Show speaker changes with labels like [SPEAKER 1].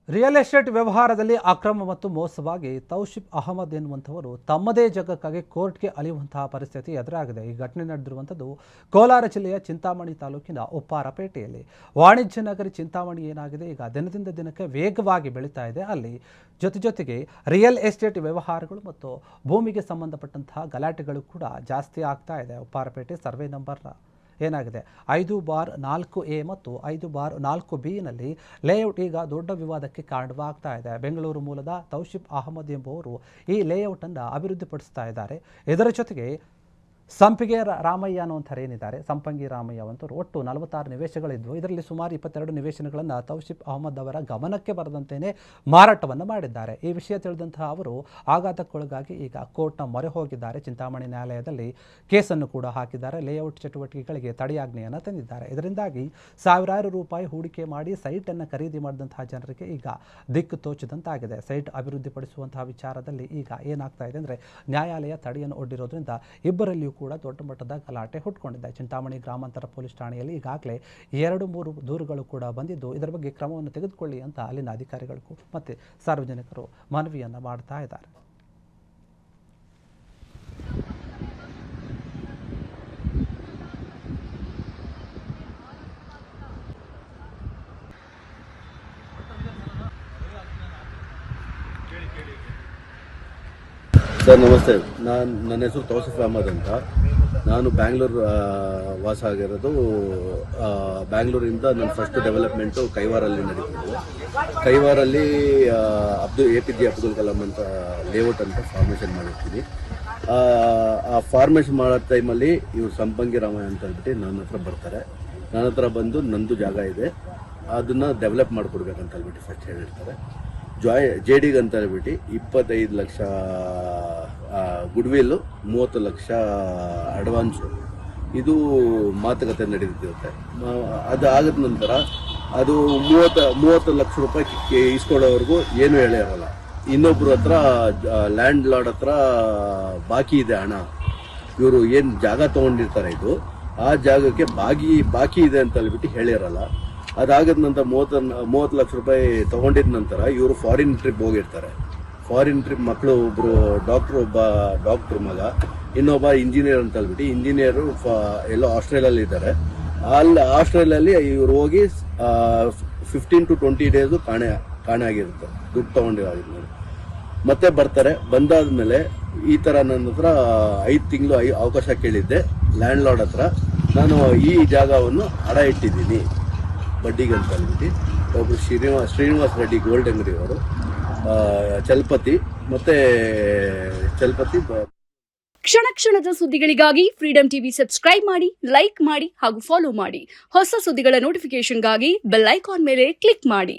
[SPEAKER 1] Real estate ವ್ಯವಹಾರದಲ್ಲಿ ಅಕ್ರಮ ಮತ್ತು ಮೋಸವಾಗಿ ತೌಸಿಫ್ ಅಹಮದ್ ಎನ್ನುವಂಥವರು ತಮ್ಮದೇ ಜಾಗಕ್ಕಾಗಿ ಕೋರ್ಟ್ಗೆ ಅಲಿಯುವಂತಹ ಪರಿಸ್ಥಿತಿ ಎದುರಾಗಿದೆ. ಈ ಘಟನೆ ನಡೆದಿರುವಂಥದ್ದು ಕೋಲಾರ ಜಿಲ್ಲೆಯ ಚಿಂತಾಮಣಿ ತಾಲೂಕಿನ ಉಪ್ಪಾರಪೇಟೆಯಲ್ಲಿ. ವಾಣಿಜ್ಯ ನಗರಿ ಚಿಂತಾಮಣಿ ಏನಾಗಿದೆ, ಈಗ ದಿನದಿಂದ ದಿನಕ್ಕೆ ವೇಗವಾಗಿ ಬೆಳೀತಾ ಇದೆ. ಅಲ್ಲಿ ಜೊತೆಗೆ ರಿಯಲ್ ಎಸ್ಟೇಟ್ ವ್ಯವಹಾರಗಳು ಮತ್ತು ಭೂಮಿಗೆ ಸಂಬಂಧಪಟ್ಟಂತಹ ಗಲಾಟೆಗಳು ಕೂಡ ಜಾಸ್ತಿ ಆಗ್ತಾ ಇದೆ. ಉಪ್ಪಾರಪೇಟೆ ಸರ್ವೆ ನಂಬರ್ ಏನಾಗಿದೆ 5/4A ಮತ್ತು 5/4B ಲೇಔಟ್ ಈಗ ದೊಡ್ಡ ವಿವಾದಕ್ಕೆ ಕಾರಣವಾಗ್ತಾ ಇದೆ. ಬೆಂಗಳೂರು ಮೂಲದ ತೌಸಿಫ್ ಅಹಮದ್ ಎಂಬುವರು ಈ ಲೇಔಟನ್ನು ಅಭಿವೃದ್ಧಿಪಡಿಸ್ತಾ ಇದ್ದಾರೆ. ಇದರ ಜೊತೆಗೆ ಸಂಪಿಗೆ ರಾಮಯ್ಯ ಅನ್ನುವಂಥವ್ರು ಏನಿದ್ದಾರೆ, ಸಂಪಂಗಿ ರಾಮಯ್ಯ ಅಂತವರು ಒಟ್ಟು 46 ನಿವೇಶನಗಳಿದ್ವು. ಇದರಲ್ಲಿ ಸುಮಾರು 22 ನಿವೇಶನಗಳನ್ನು ತೌಸಿಫ್ ಅಹಮದ್ ಅವರ ಗಮನಕ್ಕೆ ಬರದಂತೆಯೇ ಮಾರಾಟವನ್ನು ಮಾಡಿದ್ದಾರೆ. ಈ ವಿಷಯ ತಿಳಿದಂತಹ ಅವರು ಆಘಾತಕ್ಕೊಳಗಾಗಿ ಈಗ ಕೋರ್ಟ್ನ ಮೊರೆ ಹೋಗಿದ್ದಾರೆ. ಚಿಂತಾಮಣಿ ನ್ಯಾಯಾಲಯದಲ್ಲಿ ಕೇಸನ್ನು ಕೂಡ ಹಾಕಿದ್ದಾರೆ. ಲೇಔಟ್ ಚಟುವಟಿಕೆಗಳಿಗೆ ತಡೆಯಾಜ್ಞೆಯನ್ನು ತಂದಿದ್ದಾರೆ. ಇದರಿಂದಾಗಿ ಸಾವಿರಾರು ರೂಪಾಯಿ ಹೂಡಿಕೆ ಮಾಡಿ ಸೈಟನ್ನು ಖರೀದಿ ಮಾಡಿದಂತಹ ಜನರಿಗೆ ಈಗ ದಿಕ್ಕು ತೋಚದಂತಾಗಿದೆ. ಸೈಟ್ ಅಭಿವೃದ್ಧಿಪಡಿಸುವಂತಹ ವಿಚಾರದಲ್ಲಿ ಈಗ ಏನಾಗ್ತಾ ಇದೆ ಅಂದರೆ ನ್ಯಾಯಾಲಯ ತಡೆಯನ್ನು ಒಡ್ಡಿರೋದ್ರಿಂದ ಇಬ್ಬರಲ್ಲಿಯೂ ಕೂಡ ದೊಡ್ಡ ಮಟ್ಟದ ಗಲಾಟೆ ಹುಟ್ಟುಕೊಂಡಿದೆ. ಚಿಂತಾಮಣಿ ಗ್ರಾಮಾಂತರ ಪೊಲೀಸ್ ಠಾಣೆಯಲ್ಲಿ ಈಗಾಗಲೇ 2-3 ದೂರುಗಳು ಕೂಡ ಬಂದಿದ್ದು, ಇದರ ಬಗ್ಗೆ ಕ್ರಮವನ್ನು ತೆಗೆದುಕೊಳ್ಳಿ ಅಂತ ಅಲ್ಲಿನ ಅಧಿಕಾರಿಗಳಿಗೂ ಮತ್ತು ಸಾರ್ವಜನಿಕರು ಮನವಿಯನ್ನು ಮಾಡ್ತಾ ಇದ್ದಾರೆ.
[SPEAKER 2] ಸರ್ ನಮಸ್ತೆ. ನನ್ನ ಹೆಸರು ತೌಸಿಫ್ ಅಹಮದ್ ಅಂತ. ನಾನು ಬ್ಯಾಂಗ್ಳೂರು ವಾಸ ಆಗಿರೋದು. ಬ್ಯಾಂಗ್ಳೂರಿಂದ ನನ್ನ ಫಸ್ಟ್ ಡೆವಲಪ್ಮೆಂಟು ಕೈವಾರಲ್ಲಿ ನಡೀತಿದ್ದು. ಕೈವಾರಲ್ಲಿ APJ ಅಬ್ದುಲ್ ಕಲಾಂ ಅಂತ ಲೇಔಟ್ ಅಂತ ಫಾರ್ಮೇಷನ್ ಮಾಡಿರ್ತೀನಿ. ಆ ಫಾರ್ಮೇಷನ್ ಮಾಡೋ ಟೈಮಲ್ಲಿ ಇವ್ರು ಸಂಪಂಗಿ ರಾಮಯ್ಯ ಅಂತ ಹೇಳ್ಬಿಟ್ಟು ನನ್ನ ಹತ್ರ ಬರ್ತಾರೆ. ನನ್ನ ಹತ್ರ ಬಂದು ನಂದು ಜಾಗ ಇದೆ, ಅದನ್ನು ಡೆವಲಪ್ ಮಾಡಿಕೊಡ್ಬೇಕಂತ ಹೇಳ್ಬಿಟ್ಟು ಫಸ್ಟ್ ಹೇಳಿರ್ತಾರೆ. JD ಅಂತ ಹೇಳ್ಬಿಟ್ಟು 25 ಲಕ್ಷ ಗುಡ್ವಿಲ್ಲು, 30 ಲಕ್ಷ ಅಡ್ವಾನ್ಸು, ಇದು ಮಾತುಕತೆ ನಡೀತಿರುತ್ತೆ. ಅದು ಆಗಿದ ನಂತರ ಅದು 30 ಲಕ್ಷ ರೂಪಾಯಿ ಇಸ್ಕೊಳ್ಳೋವರೆಗೂ ಏನು ಹೇಳೇ ಇರಲ್ಲ. ಇನ್ನೊಬ್ರ ಹತ್ರ ಲ್ಯಾಂಡ್ ಲಾರ್ಡ್ ಹತ್ರ ಬಾಕಿ ಇದೆ ಹಣ. ಇವರು ಏನು ಜಾಗ ತೊಗೊಂಡಿರ್ತಾರೆ, ಇದು ಆ ಜಾಗಕ್ಕೆ ಬಾಕಿ ಇದೆ ಅಂತ ಹೇಳ್ಬಿಟ್ಟು ಹೇಳಿರಲ್ಲ. ಅದಾಗದ ನಂತರ 30 ಲಕ್ಷ ರೂಪಾಯಿ ತೊಗೊಂಡಿದ ನಂತರ ಇವರು ಫಾರಿನ್ ಟ್ರಿಪ್ ಹೋಗಿರ್ತಾರೆ. ಫಾರಿನ್ ಟ್ರಿಪ್ ಮಕ್ಕಳು, ಒಬ್ಬ ಡಾಕ್ಟ್ರ್ ಮಗ, ಇನ್ನೊಬ್ಬ ಇಂಜಿನಿಯರ್ ಅಂತ ಹೇಳ್ಬಿಟ್ಟು ಇಂಜಿನಿಯರು ಎಲ್ಲೋ ಆಸ್ಟ್ರೇಲಿಯಲ್ಲಿ ಇದ್ದಾರೆ. ಅಲ್ಲಿ ಆಸ್ಟ್ರೇಲಿಯಲ್ಲಿ ಇವರು ಹೋಗಿ 15 to 20 ಡೇಸು ಕಾಣೆ ಆಗಿರುತ್ತೆ, ದುಡ್ಡು ತೊಗೊಂಡಿರೋದು. ಮತ್ತೆ ಬರ್ತಾರೆ. ಬಂದಾದ್ಮೇಲೆ ಈ ಥರ ನನ್ನ ಹತ್ರ 5 ತಿಂಗಳು ಅವಕಾಶ ಕೇಳಿದ್ದೆ ಲ್ಯಾಂಡ್ ಲಾರ್ಡ್ ಹತ್ರ. ನಾನು ಈ ಜಾಗವನ್ನು ಅಡ ಇಟ್ಟಿದ್ದೀನಿ ಬಡ್ಡಿಗೆ ಅಂತ ಹೇಳ್ಬಿಟ್ಟು. ಒಬ್ಬರು ಶ್ರೀನಿವಾಸ್ ರೆಡ್ಡಿ ಗೋಲ್ಡ್ ಅಂಗಡಿ ಅವರು, ಚಲಪತಿ
[SPEAKER 3] ಕ್ಷಣ ಕ್ಷಣದ ಸುದ್ದಿಗಳಿಗಾಗಿ ಫ್ರೀಡಂ ಟಿವಿ ಸಬ್ಸ್ಕ್ರೈಬ್ ಮಾಡಿ, ಲೈಕ್ ಮಾಡಿ ಹಾಗೂ ಫಾಲೋ ಮಾಡಿ. ಹೊಸ ಸುದ್ದಿಗಳ ನೋಟಿಫಿಕೇಶನ್ಗಾಗಿ ಬೆಲ್ ಐಕಾನ್ ಮೇಲೆ ಕ್ಲಿಕ್ ಮಾಡಿ.